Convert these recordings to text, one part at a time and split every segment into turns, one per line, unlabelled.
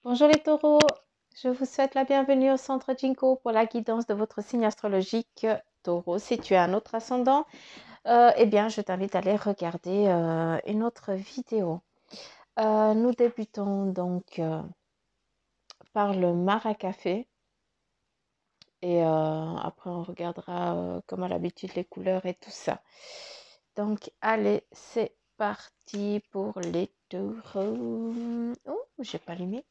Bonjour les taureaux, je vous souhaite la bienvenue au centre Jinko pour la guidance de votre signe astrologique taureau. Si tu as un autre ascendant, eh bien je t'invite à aller regarder une autre vidéo. Nous débutons donc par le maracafé et après on regardera comme à l'habitude les couleurs et tout ça. Donc allez, c'est parti pour les taureaux. Oh, j'ai pas allumé.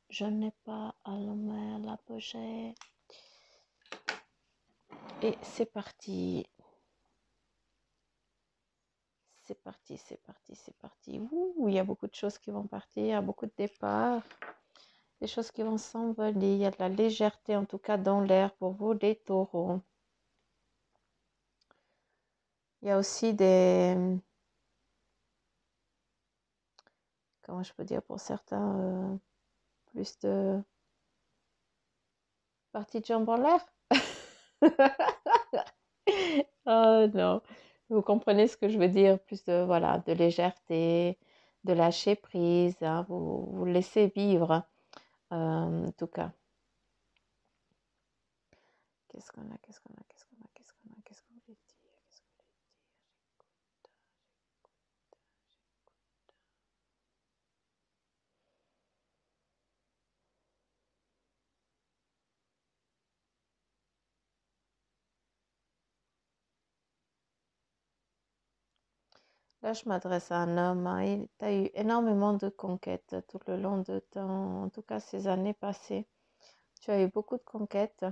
Je n'ai pas allumé la pochette. Et c'est parti. C'est parti, c'est parti, c'est parti. Ouh, il y a beaucoup de choses qui vont partir, il y a beaucoup de départs, des choses qui vont s'envoler. Il y a de la légèreté, en tout cas dans l'air pour vous, les taureaux. Il y a aussi des... Comment je peux dire pour certains, plus de parties de jambes en l'air. Oh non, vous comprenez ce que je veux dire, plus de, voilà, de légèreté, de lâcher prise, hein, vous laissez vivre, en tout cas. Qu'est-ce qu'on a, qu'est-ce qu'on a, qu'est-ce qu'on a, qu'est-ce qu'on a, qu'est-ce qu'on voulait dire, qu'est-ce qu'on voulait dire, Là, je m'adresse à un homme, hein, il a eu énormément de conquêtes tout le long de temps, en tout cas ces années passées. Tu as eu beaucoup de conquêtes.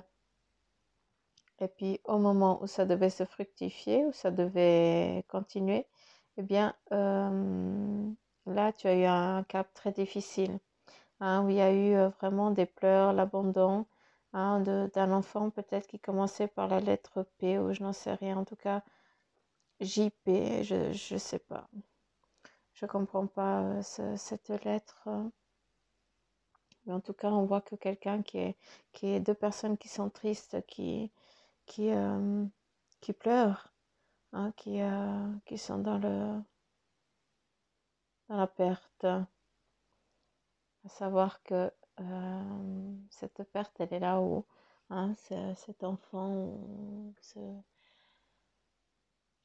Et puis, au moment où ça devait se fructifier, où ça devait continuer, eh bien, là, tu as eu un cap très difficile, hein, où il y a eu vraiment des pleurs, l'abandon, hein, d'un enfant peut-être qui commençait par la lettre P, ou je n'en sais rien, en tout cas, JP, je sais pas. Je comprends pas cette lettre. Mais en tout cas, on voit que quelqu'un qui est deux personnes qui sont tristes, qui, euh, qui pleurent, hein, qui sont dans la perte. À savoir que cette perte, elle est là-haut. Hein, cet enfant,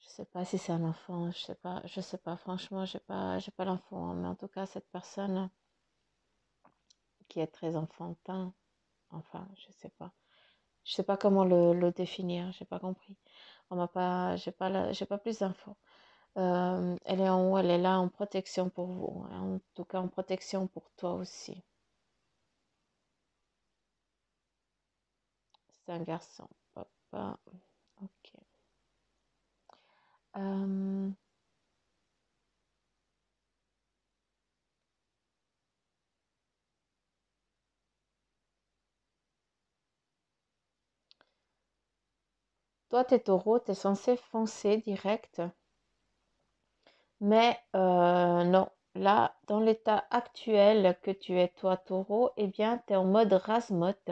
je sais pas si c'est un enfant, je sais pas, franchement, j'ai pas l'enfant, hein, mais en tout cas, cette personne qui est très enfantin, enfin, je sais pas comment le définir, j'ai pas compris. On m'a pas, j'ai pas plus d'infos. Elle est en haut, elle est là en protection pour vous, hein, en tout cas en protection pour toi aussi. C'est un garçon, papa, ok. Euh, Toi, t'es taureau, t'es censé foncer direct, mais non. Là, dans l'état actuel que tu es, toi, taureau, eh bien, tu es en mode rasmote.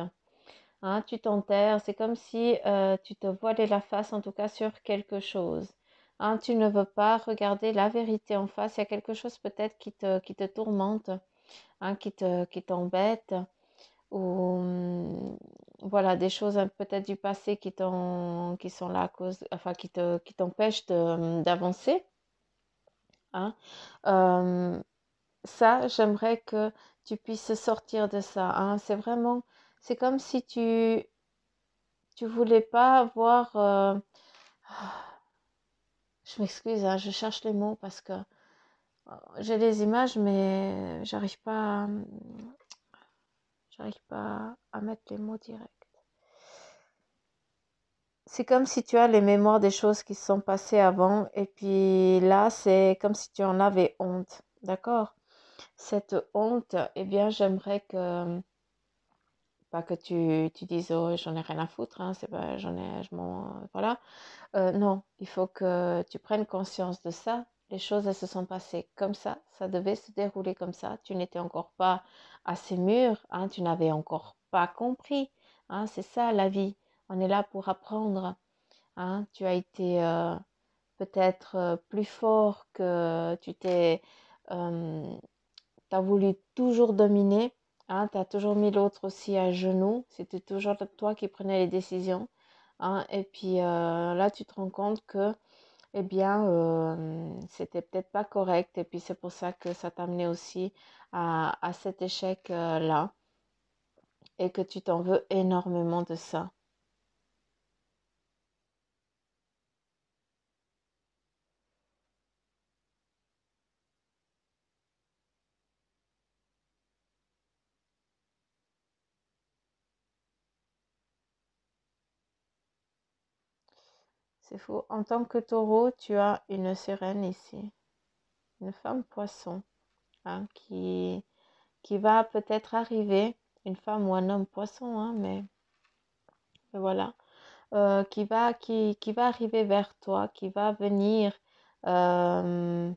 Hein, tu t'enterres, c'est comme si tu te voilais la face, en tout cas sur quelque chose. Hein, tu ne veux pas regarder la vérité en face. Il y a quelque chose peut-être qui te tourmente, hein, qui t'embête, ou voilà, des choses peut-être du passé qui sont là à cause, enfin, qui t'empêchent d'avancer. Hein. Euh, Ça, j'aimerais que tu puisses sortir de ça. Hein. C'est vraiment, c'est comme si tu voulais pas avoir. Je m'excuse, hein, je cherche les mots parce que j'ai les images, mais j'arrive pas à mettre les mots directs. C'est comme si tu as les mémoires des choses qui se sont passées avant, et puis là, c'est comme si tu en avais honte, d'accord? Cette honte, eh bien, j'aimerais que, pas que tu dises, oh, j'en ai rien à foutre, hein, c'est pas, je m'en, voilà. Non, il faut que tu prennes conscience de ça. Les choses, elles se sont passées comme ça devait se dérouler comme ça. Tu n'étais encore pas assez mûr, hein, tu n'avais encore pas compris. Hein, c'est ça la vie. On est là pour apprendre. Hein. Tu as été peut-être plus fort que tu t'as voulu toujours dominer. Hein, tu as toujours mis l'autre aussi à genoux. C'était toujours toi qui prenais les décisions. Hein, et puis là, tu te rends compte que, eh bien, c'était peut-être pas correct. Et puis c'est pour ça que ça t'a amené aussi à cet échec-là. Et que tu t'en veux énormément de ça. C'est fou. En tant que taureau, tu as une sirène ici. Une femme poisson, hein, qui va peut-être arriver. Une femme ou un homme poisson, hein, mais voilà. Qui va arriver vers toi, qui va venir, euh,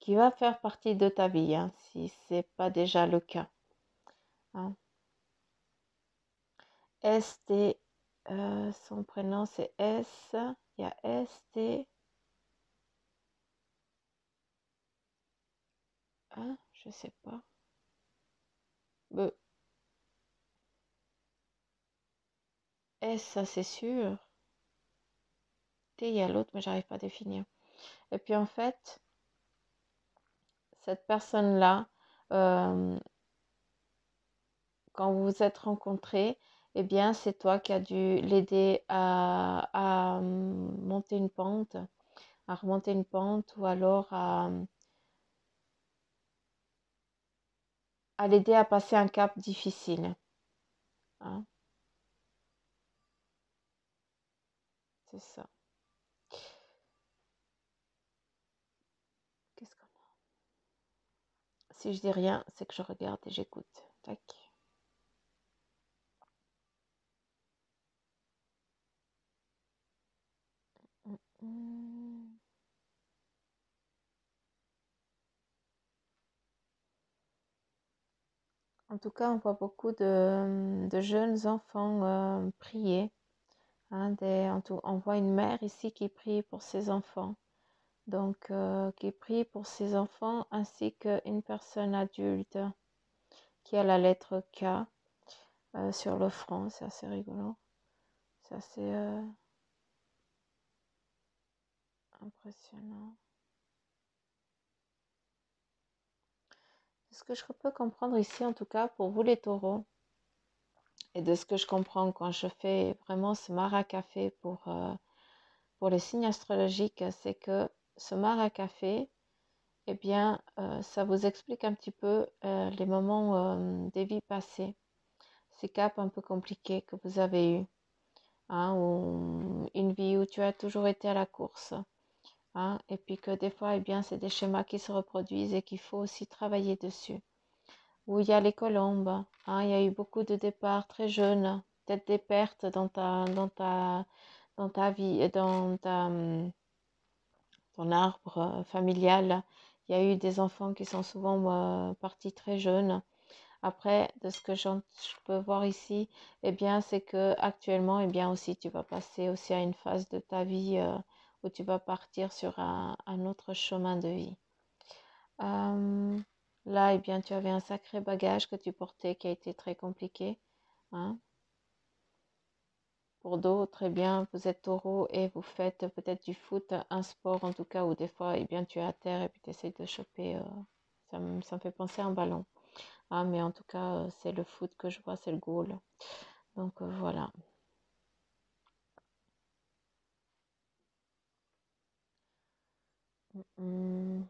qui va faire partie de ta vie, hein, si c'est pas déjà le cas. Hein. ST, son prénom c'est S, il y a ST, hein, je sais pas. Euh, S, ça c'est sûr. T, il y a l'autre, mais j'arrive pas à définir. Et puis en fait, cette personne-là, euh, quand vous vous êtes rencontrés, eh bien, c'est toi qui as dû l'aider à monter une pente, à remonter une pente ou alors à l'aider à passer un cap difficile. Hein, c'est ça. Qu'est-ce qu'on a? Si je dis rien, c'est que je regarde et j'écoute. Tac. Mm. En tout cas, on voit beaucoup de jeunes enfants prier. Hein, on voit une mère ici qui prie pour ses enfants. Donc, qui prie pour ses enfants ainsi qu'une personne adulte qui a la lettre K sur le front. C'est assez rigolo. C'est assez impressionnant. Ce que je peux comprendre ici, en tout cas, pour vous les taureaux, et de ce que je comprends quand je fais vraiment ce maracafé pour les signes astrologiques, c'est que ce maracafé, eh bien, ça vous explique un petit peu les moments des vies passées, ces caps un peu compliqués que vous avez eus, hein, ou une vie où tu as toujours été à la course, hein, et puis que des fois, eh bien, c'est des schémas qui se reproduisent et qu'il faut aussi travailler dessus. Où il y a les colombes, hein, il y a eu beaucoup de départs très jeunes, peut-être des pertes dans ta vie, ton arbre familial. Il y a eu des enfants qui sont souvent partis très jeunes. Après, de ce que je peux voir ici, eh bien, c'est que actuellement, eh bien aussi, tu vas passer aussi à une phase de ta vie où tu vas partir sur un autre chemin de vie. Euh, Là, eh bien, tu avais un sacré bagage que tu portais qui a été très compliqué. Hein. Pour d'autres, eh bien, vous êtes taureau et vous faites peut-être du foot, un sport en tout cas, où des fois, eh bien, tu es à terre et puis tu essaies de choper. Ça me fait penser à un ballon. Ah, mais en tout cas, c'est le foot que je vois, c'est le goal. Donc voilà. Hum.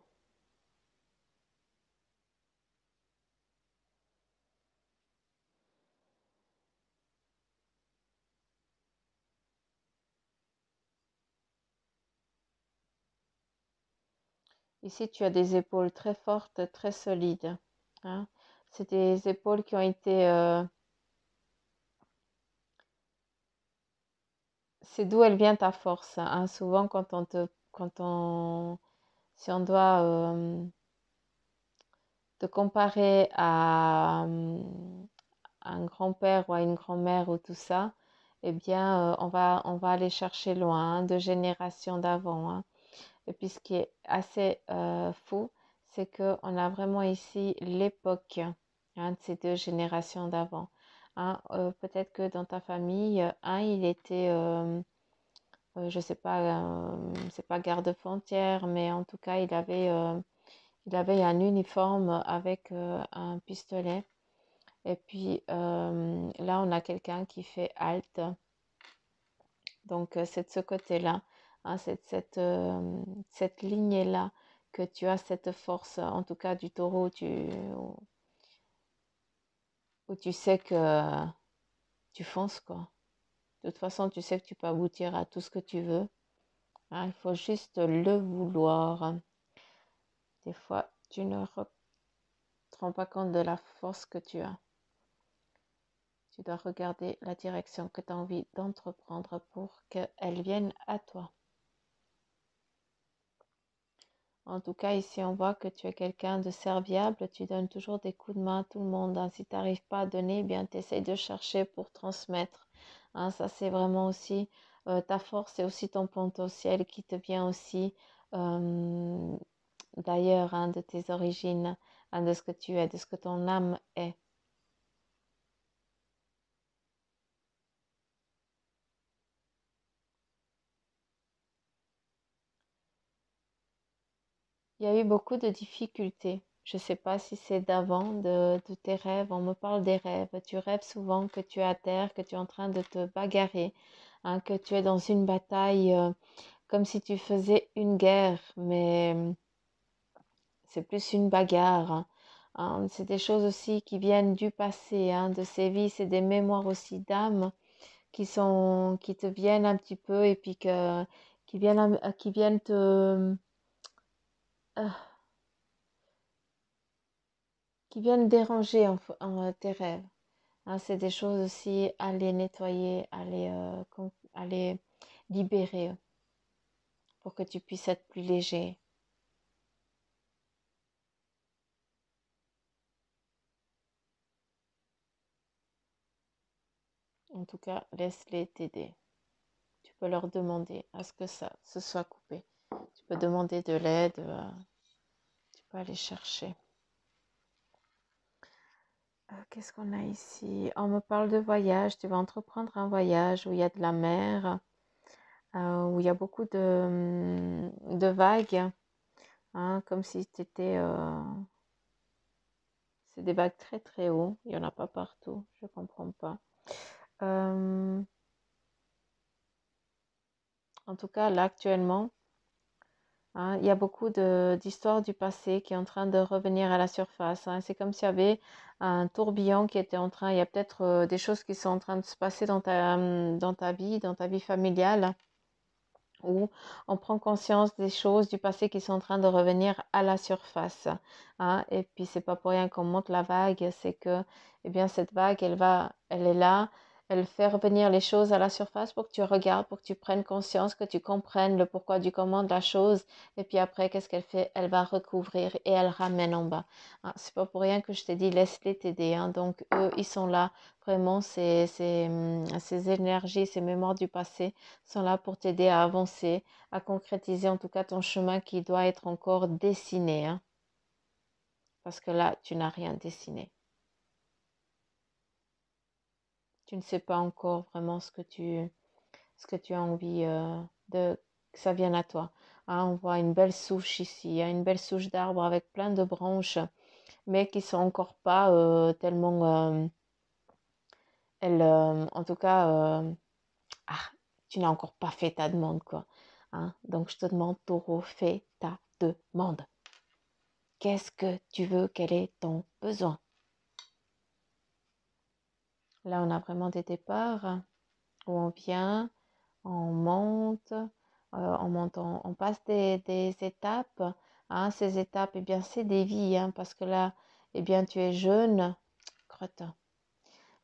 Ici, tu as des épaules très fortes, très solides. Hein. C'est des épaules qui ont été... c'est d'où elle vient ta force. Hein. Souvent, si on doit te comparer à un grand-père ou à une grand-mère ou tout ça, eh bien, on va aller chercher loin, hein, de générations d'avant. Hein. Et puis, ce qui est assez fou, c'est qu'on a vraiment ici l'époque. de ces deux générations d'avant. Peut-être que dans ta famille, il était, je sais pas, c'est pas garde-frontière, mais en tout cas, il avait un uniforme avec un pistolet. Et puis là, on a quelqu'un qui fait halte. Donc, c'est de ce côté-là, c'est cette lignée-là que tu as cette force, en tout cas du taureau, où tu sais que tu fonces, quoi. De toute façon, tu sais que tu peux aboutir à tout ce que tu veux. Il faut juste le vouloir. Des fois, tu ne te rends pas compte de la force que tu as. Tu dois regarder la direction que tu as envie d'entreprendre pour qu'elle vienne à toi. En tout cas, ici, on voit que tu es quelqu'un de serviable. Tu donnes toujours des coups de main à tout le monde. Si tu n'arrives pas à donner, eh bien, tu essayes de chercher pour transmettre. Ça, c'est vraiment aussi ta force et aussi ton potentiel qui te vient aussi euh, d'ailleurs, de tes origines, de ce que tu es, de ce que ton âme est. Il y a eu beaucoup de difficultés. Je ne sais pas si c'est d'avant, de tes rêves. On me parle des rêves. Tu rêves souvent que tu es à terre, que tu es en train de te bagarrer, que tu es dans une bataille, comme si tu faisais une guerre, mais c'est plus une bagarre. C'est des choses aussi qui viennent du passé, de ces vies, c'est des mémoires aussi d'âme qui te viennent un petit peu et puis qui viennent euh, qui viennent déranger tes rêves. C'est des choses aussi à les nettoyer, à les libérer pour que tu puisses être plus léger. En tout cas, laisse-les t'aider. Tu peux leur demander à ce que ça se soit coupé. Tu peux demander de l'aide, tu peux aller chercher. Qu'est-ce qu'on a ici? On me parle de voyage. Tu vas entreprendre un voyage où il y a de la mer, où il y a beaucoup de vagues, comme si tu étais... c'est des vagues très très hauts. Il n'y en a pas partout. Je ne comprends pas. Euh, En tout cas, là actuellement, il y a beaucoup d'histoires du passé qui est en train de revenir à la surface. C'est comme s'il y avait un tourbillon qui était en train, il y a peut-être des choses qui sont en train de se passer dans ta vie familiale, où on prend conscience des choses du passé qui sont en train de revenir à la surface. Et puis c'est pas pour rien qu'on monte la vague, c'est que eh bien cette vague, elle est là, elle fait revenir les choses à la surface pour que tu regardes, pour que tu prennes conscience, que tu comprennes le pourquoi du comment de la chose. Et puis après, qu'est-ce qu'elle fait? Elle va recouvrir et elle ramène en bas. C'est pas pour rien que je t'ai dit laisse-les t'aider. Donc eux, ils sont là. Vraiment, ces énergies, ces mémoires du passé sont là pour t'aider à avancer, à concrétiser en tout cas ton chemin qui doit être encore dessiné, parce que là, tu n'as rien dessiné. Tu ne sais pas encore vraiment ce que tu as envie que ça vienne à toi. On voit une belle souche ici, une belle souche d'arbres avec plein de branches, mais qui sont encore pas tellement, en tout cas, ah, tu n'as encore pas fait ta demande, quoi. Donc, je te demande, taureau, fais ta demande. Qu'est-ce que tu veux? Quel est ton besoin? Là, on a vraiment des départs où on vient, on monte, on passe des étapes. Ces étapes, eh bien, c'est des vies, parce que là, eh bien, tu es jeune. Crotte.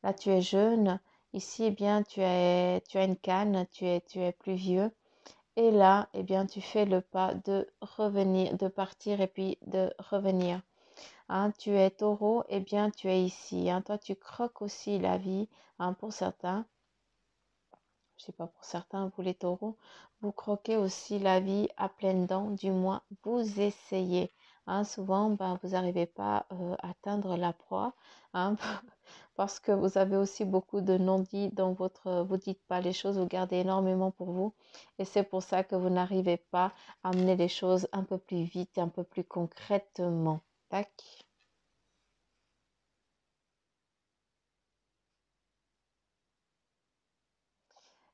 Là, tu es jeune. Ici, eh bien, tu as une canne, tu es plus vieux. Et là, eh bien, tu fais le pas de revenir, de partir et puis de revenir. Tu es taureau, eh bien, tu es ici. Toi, tu croques aussi la vie, pour certains. Je sais pas pour certains, vous les taureaux, vous croquez aussi la vie à pleines dents, du moins, vous essayez. hein. Souvent, ben, vous n'arrivez pas à atteindre la proie, hein, parce que vous avez aussi beaucoup de non-dits dans vous dites pas les choses, vous gardez énormément pour vous. Et c'est pour ça que vous n'arrivez pas à amener les choses un peu plus vite et un peu plus concrètement. Tac.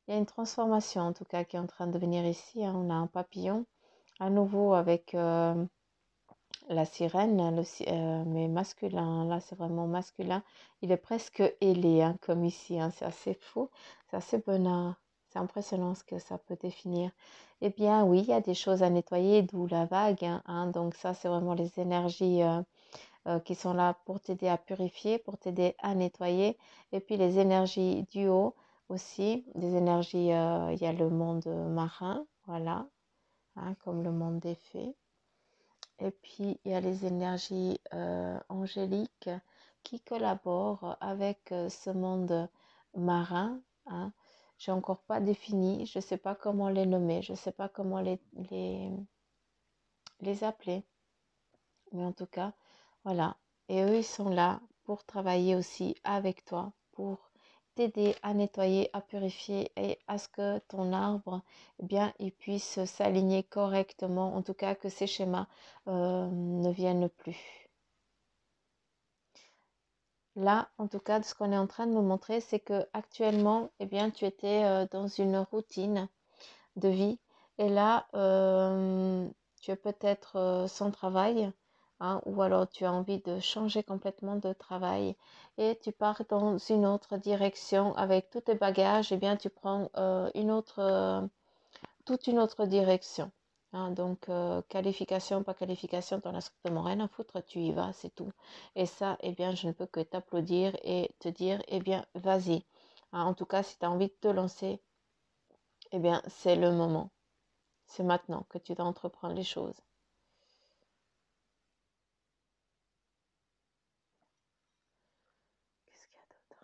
Il y a une transformation en tout cas qui est en train de venir ici, hein. On a un papillon à nouveau avec la sirène, mais masculin. Là, c'est vraiment masculin. Il est presque ailé, hein, comme ici, hein. C'est assez fou, c'est assez bonheur. C'est impressionnant ce que ça peut définir. Eh bien, oui, il y a des choses à nettoyer, d'où la vague, hein. Donc ça, c'est vraiment les énergies qui sont là pour t'aider à purifier, pour t'aider à nettoyer. Et puis les énergies du haut aussi, des énergies, il y a le monde marin, voilà, hein, comme le monde des fées. Et puis il y a les énergies angéliques qui collaborent avec ce monde marin, hein. J'ai encore pas défini, je ne sais pas comment les nommer, je ne sais pas comment les appeler. Mais en tout cas, voilà. Et eux, ils sont là pour travailler aussi avec toi, pour t'aider à nettoyer, à purifier et à ce que ton arbre, eh bien, il puisse s'aligner correctement. En tout cas, que ces schémas ne viennent plus. Là, en tout cas, ce qu'on est en train de me montrer, c'est que actuellement, eh bien, tu étais dans une routine de vie. Et là, tu es peut-être sans travail, hein, ou alors tu as envie de changer complètement de travail et tu pars dans une autre direction avec tous tes bagages, et bien tu prends toute une autre direction, hein. Donc, qualification, pas qualification, t'en as strictement rien à foutre, tu y vas, c'est tout. Et ça, eh bien, je ne peux que t'applaudir et te dire, eh bien, vas-y, hein. En tout cas, si tu as envie de te lancer, eh bien, c'est le moment. C'est maintenant que tu dois entreprendre les choses. Qu'est-ce qu'il y a d'autre?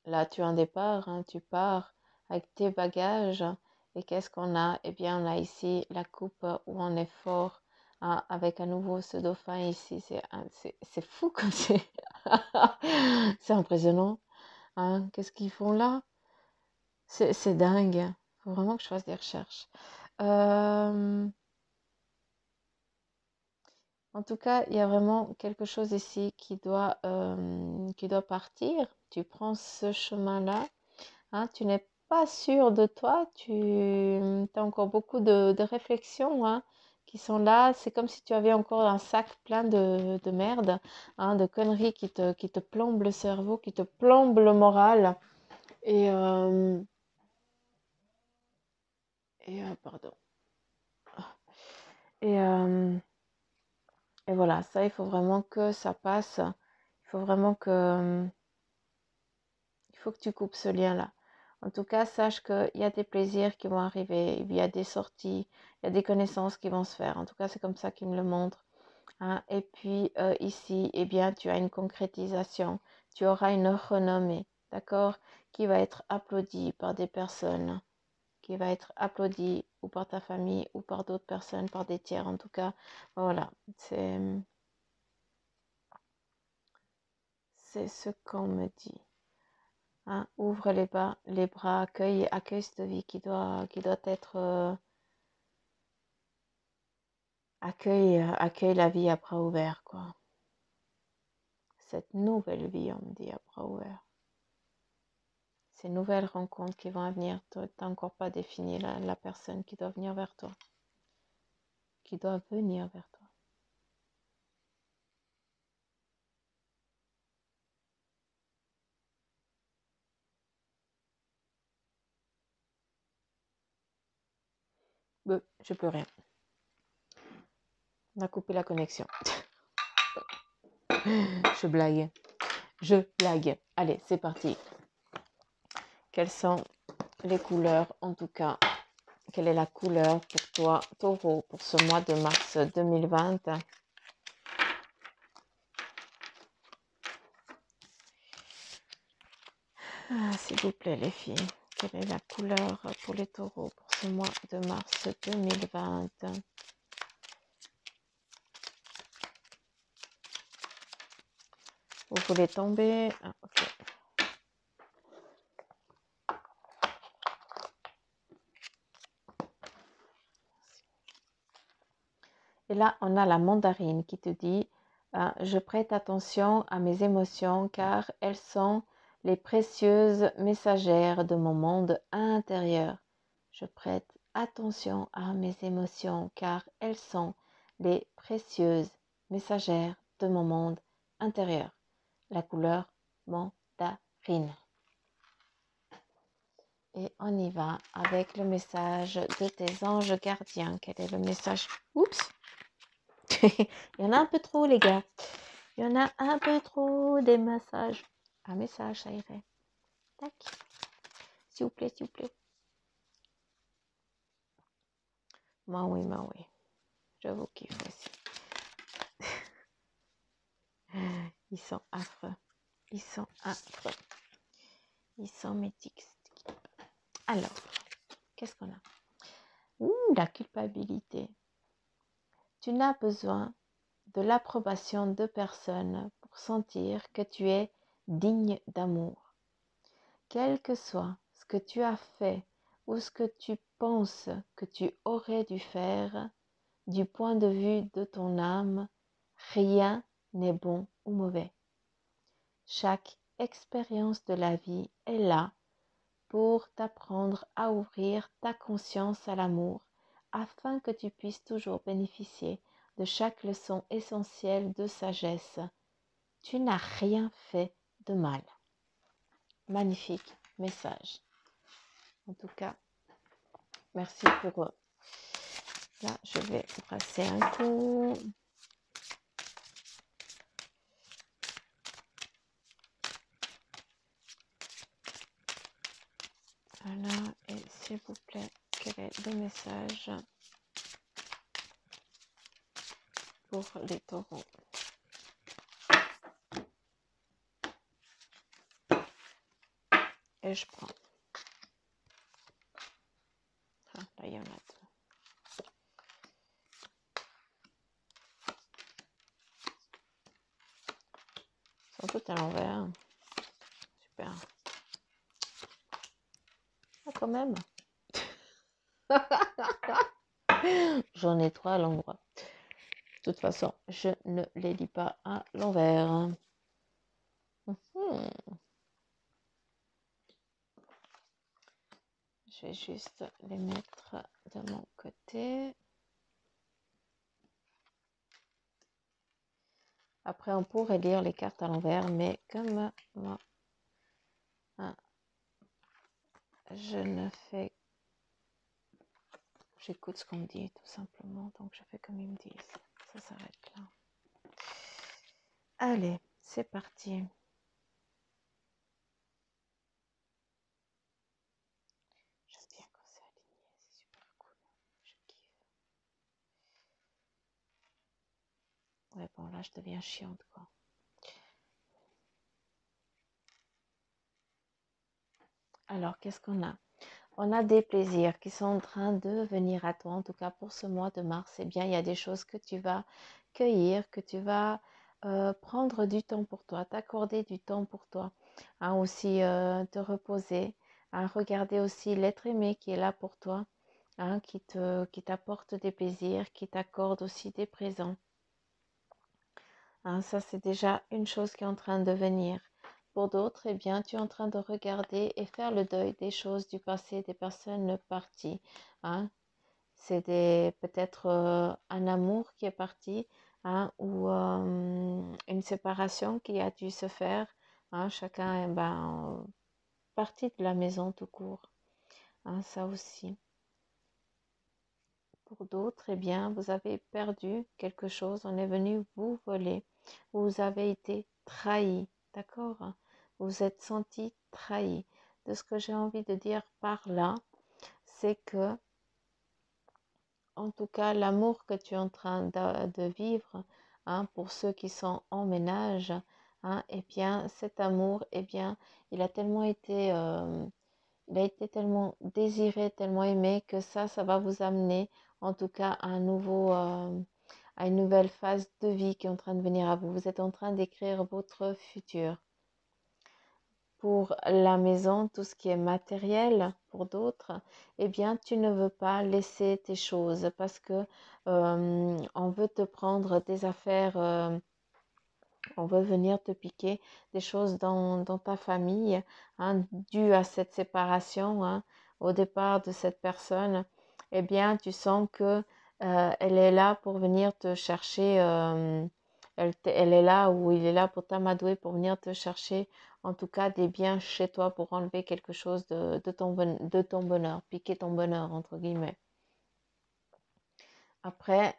Là, tu as un départ, hein, tu pars avec tes bagages. Et qu'est-ce qu'on a? Eh bien, on a ici la coupe où on est fort, hein, avec à nouveau ce dauphin ici. C'est fou comme c'est. C'est impressionnant, hein. Qu'est-ce qu'ils font là? C'est dingue. Il faut vraiment que je fasse des recherches. Euh, En tout cas, il y a vraiment quelque chose ici qui doit partir. Tu prends ce chemin-là, hein, tu n'es pas sûr de toi, tu as encore beaucoup de réflexions, hein, qui sont là. C'est comme si tu avais encore un sac plein de merde, hein, de conneries qui te plombent le cerveau, qui te plombent le moral. Et, euh, pardon. Et, euh, et voilà, ça, il faut vraiment que ça passe. Il faut vraiment que il faut que tu coupes ce lien-là. En tout cas, sache qu'il y a des plaisirs qui vont arriver, il y a des sorties, il y a des connaissances qui vont se faire. En tout cas, c'est comme ça qu'il me le montre, hein. Et puis ici, eh bien, tu as une concrétisation, tu auras une renommée, d'accord, qui va être applaudie par des personnes, qui va être applaudie ou par ta famille ou par d'autres personnes, par des tiers. En tout cas, voilà, c'est ce qu'on me dit. Hein, ouvre les bras, accueille cette vie qui doit être accueille la vie à bras ouverts, quoi. Cette nouvelle vie, on me dit, à bras ouverts. Ces nouvelles rencontres qui vont venir, tu n'as encore pas défini la personne qui doit venir vers toi, qui doit venir vers toi. Je peux rien. On a coupé la connexion. Je blague. Je blague. Allez, c'est parti. Quelles sont les couleurs, en tout cas? Quelle est la couleur pour toi, Taureau, pour ce mois de mars 2020? S'il vous plaît, les filles, quelle est la couleur pour les taureaux pour ce mois de mars 2020? Vous voulez tomber? Ah, ok. Et là, on a la mandarine qui te dit, je prête attention à mes émotions car elles sont les précieuses messagères de mon monde intérieur. Je prête attention à mes émotions car elles sont les précieuses messagères de mon monde intérieur. La couleur mandarine. Et on y va avec le message de tes anges gardiens. Quel est le message? Oups! Il y en a un peu trop, les gars. Il y en a un peu trop des massages. Un message, ça irait. Tac. S'il vous plaît, s'il vous plaît. Moi oui. Je vous kiffe aussi. Ils sont affreux. Ils sont affreux. Ils sont métiques. Alors, qu'est-ce qu'on a? La culpabilité. Tu n'as besoin de l'approbation de personne pour sentir que tu es digne d'amour. Quel que soit ce que tu as fait ou ce que tu penses que tu aurais dû faire, du point de vue de ton âme, rien n'est bon ou mauvais. Chaque expérience de la vie est là pour t'apprendre à ouvrir ta conscience à l'amour, afin que tu puisses toujours bénéficier de chaque leçon essentielle de sagesse. Tu n'as rien fait de mal. Magnifique message. En tout cas, merci pour eux. Là, je vais brasser un coup. Voilà, et s'il vous plaît, quel est le message pour les taureaux? Et je prends. Ah, là, il y en a deux. Ils sont tous à l'envers. Super. Ah, quand même. J'en ai trois à l'endroit. De toute façon, je ne les lis pas à l'envers. Je vais juste les mettre de mon côté. Après, on pourrait lire les cartes à l'envers, mais comme moi, je ne fais... J'écoute ce qu'on me dit, tout simplement. Donc, je fais comme ils me disent. Ça s'arrête là. Allez, c'est parti. J'aime bien quand c'est aligné, c'est super cool. Je kiffe. Ouais, bon, là, je deviens chiante, quoi. Alors, qu'est-ce qu'on a? On a des plaisirs qui sont en train de venir à toi, en tout cas pour ce mois de mars. Eh bien, il y a des choses que tu vas cueillir, que tu vas prendre du temps pour toi, t'accorder du temps pour toi. Aussi te reposer, regarder aussi l'être aimé qui est là pour toi, qui t'apporte des plaisirs, qui t'accorde aussi des présents. Ça, c'est déjà une chose qui est en train de venir. Pour d'autres, eh bien, tu es en train de regarder et faire le deuil des choses du passé, des personnes parties. C'est peut-être un amour qui est parti, ou une séparation qui a dû se faire. Chacun est parti de la maison tout court. Ça aussi. Pour d'autres, eh bien, vous avez perdu quelque chose, on est venu vous voler. Vous avez été trahi, d'accord? Vous vous êtes senti trahi. De ce que j'ai envie de dire par là, c'est que, en tout cas, l'amour que tu es en train de vivre, pour ceux qui sont en ménage, eh bien, cet amour, eh bien, il a tellement été, il a été tellement désiré, tellement aimé que ça va vous amener, en tout cas, à un nouveau, à une nouvelle phase de vie qui est en train de venir à vous. Vous êtes en train d'écrire votre futur. Pour la maison, tout ce qui est matériel, pour d'autres, eh bien, tu ne veux pas laisser tes choses parce que on veut te prendre des affaires, on veut venir te piquer des choses dans ta famille, dû à cette séparation, au départ de cette personne. Eh bien, tu sens que elle est là pour venir te chercher. Elle est là ou il est là pour t'amadouer, pour venir te chercher, en tout cas, des biens chez toi pour enlever quelque chose de ton bonheur, piquer ton bonheur, entre guillemets. Après,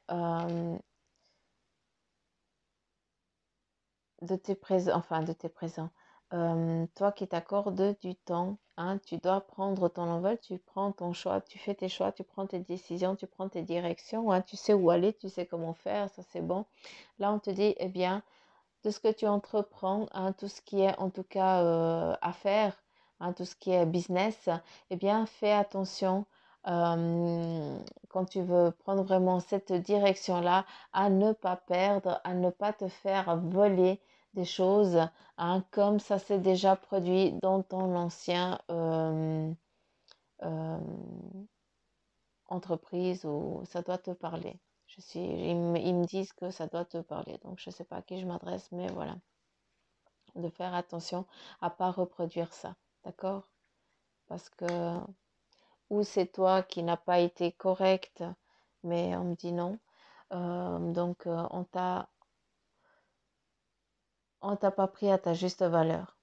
de tes présents. Toi qui t'accordes du temps, tu dois prendre ton envol, tu prends ton choix, tu fais tes choix, tu prends tes décisions, tu prends tes directions, tu sais où aller, tu sais comment faire, ça c'est bon. Là, on te dit, eh bien, de ce que tu entreprends, tout ce qui est en tout cas affaires, tout ce qui est business, eh bien, fais attention quand tu veux prendre vraiment cette direction-là, à ne pas perdre, à ne pas te faire voler des choses, comme ça s'est déjà produit dans ton ancien euh, entreprise ou ça doit te parler. Ils me disent que ça doit te parler, donc je ne sais pas à qui je m'adresse, mais voilà, de faire attention à pas reproduire ça, d'accord? Parce que ou c'est toi qui n'as pas été correct, mais on me dit non. Donc on t'a pas pris à ta juste valeur.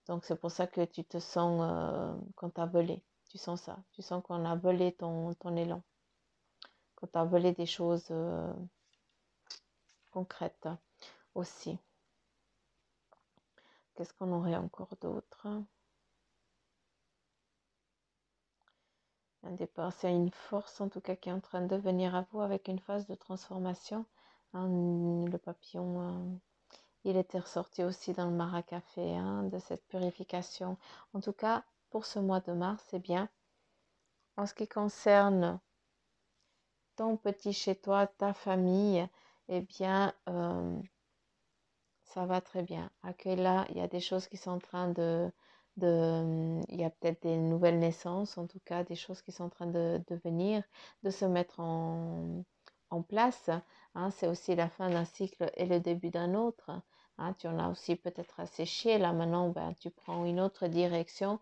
Donc c'est pour ça que tu te sens qu'on t'a volé. Tu sens ça. Tu sens qu'on a volé ton élan. Qu'on t'a volé des choses concrètes aussi. Qu'est-ce qu'on aurait encore d'autre? Un départ, c'est une force en tout cas qui est en train de venir à vous avec une phase de transformation. Le papillon, il était ressorti aussi dans le maracafé, de cette purification. En tout cas, pour ce mois de mars, c'est bien. En ce qui concerne ton petit chez toi, ta famille, eh bien, ça va très bien. Accueille-la, il y a des choses qui sont en train il y a peut-être des nouvelles naissances, en tout cas des choses qui sont en train de venir, de se mettre en place. C'est aussi la fin d'un cycle et le début d'un autre. Tu en as aussi peut-être asséché. Là maintenant, tu prends une autre direction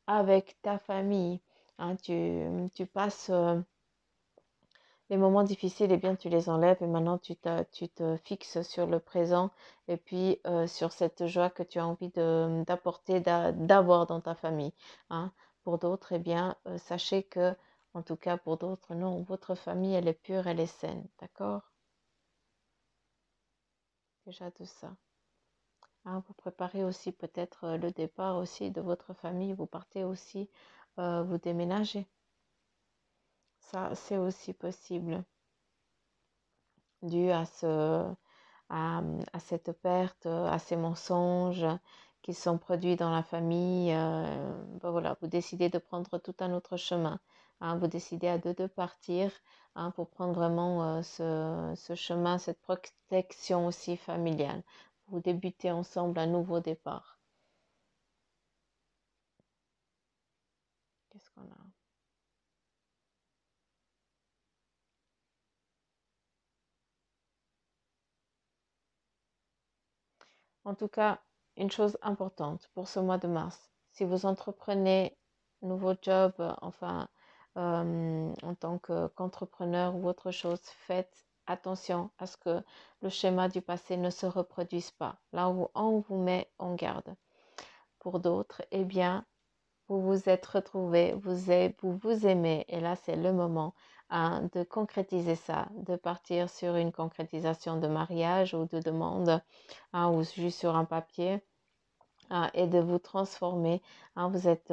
avec ta famille. Tu passes les moments difficiles, eh bien, tu les enlèves et maintenant tu te fixes sur le présent et puis sur cette joie que tu as envie d'apporter, d'avoir dans ta famille. Pour d'autres, eh bien, sachez que, en tout cas pour d'autres, non, votre famille, elle est pure, elle est saine, d'accord? Déjà de ça. Vous préparez aussi peut-être le départ aussi de votre famille, vous partez aussi, vous déménagez. Ça, c'est aussi possible dû à cette perte, à ces mensonges qui sont produits dans la famille. Voilà, vous décidez de prendre tout un autre chemin. Vous décidez à deux de partir pour prendre vraiment ce chemin, cette protection aussi familiale. Vous débutez ensemble un nouveau départ. Qu'est-ce qu'on a? En tout cas, une chose importante pour ce mois de mars, si vous entreprenez un nouveau job, en tant qu'entrepreneur ou autre chose, faites attention à ce que le schéma du passé ne se reproduise pas. Là où on vous met en garde. Pour d'autres, eh bien, vous vous êtes retrouvés, vous vous aimez, et là c'est le moment de concrétiser ça, de partir sur une concrétisation de mariage ou de demande, ou juste sur un papier, et de vous transformer. Vous êtes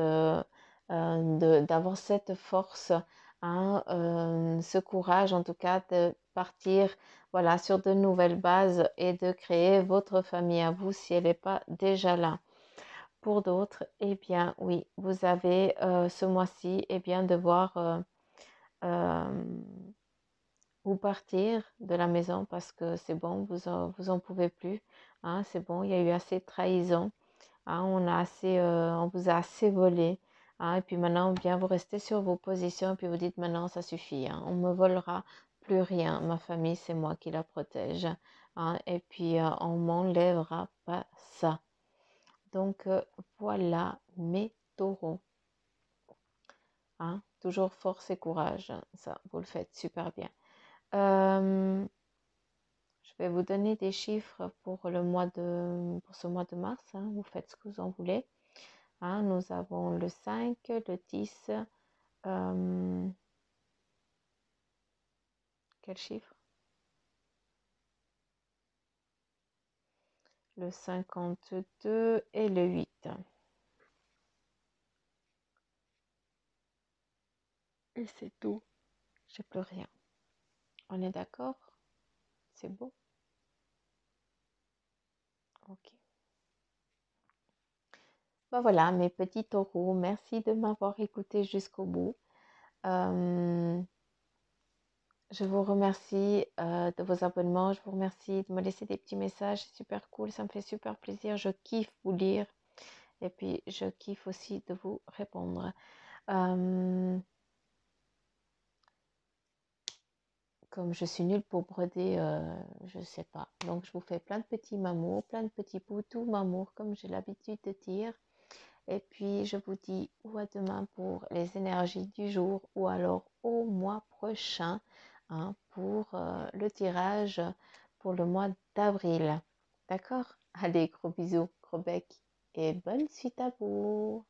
d'avoir cette force, ce courage en tout cas de partir, voilà, sur de nouvelles bases et de créer votre famille à vous si elle n'est pas déjà là. Pour d'autres, eh bien, oui, vous avez ce mois-ci, eh bien, devoir euh, vous partir de la maison parce que c'est bon, vous en pouvez plus, hein, c'est bon, il y a eu assez de trahison, hein, on vous a assez volé, hein, et puis maintenant, bien, vous restez sur vos positions et puis vous dites maintenant, ça suffit, hein, on me volera plus rien, ma famille, c'est moi qui la protège, hein, et puis on m'enlèvera pas ça. Donc voilà mes taureaux, hein, toujours force et courage, hein, ça, vous le faites super bien. Euh, Je vais vous donner des chiffres pour pour ce mois de mars, hein. Vous faites ce que vous en voulez, hein. Nous avons le 5, le 10, euh, quel chiffre? Le 52 et le 8. Et c'est tout. J'ai plus rien. On est d'accord? C'est beau? Ok. Ben voilà, mes petits taureaux, merci de m'avoir écouté jusqu'au bout. Euh, Je vous remercie de vos abonnements. Je vous remercie de me laisser des petits messages. C'est super cool. Ça me fait super plaisir. Je kiffe vous lire. Et puis, je kiffe aussi de vous répondre. Euh, Comme je suis nulle pour broder, je ne sais pas. Donc, je vous fais plein de petits mamours, plein de petits poutous mamours, comme j'ai l'habitude de dire. Et puis, je vous dis ou à demain pour les énergies du jour ou alors au mois prochain, hein, pour le tirage pour le mois d'avril. D'accord? Allez, gros bisous, gros bec et bonne suite à vous.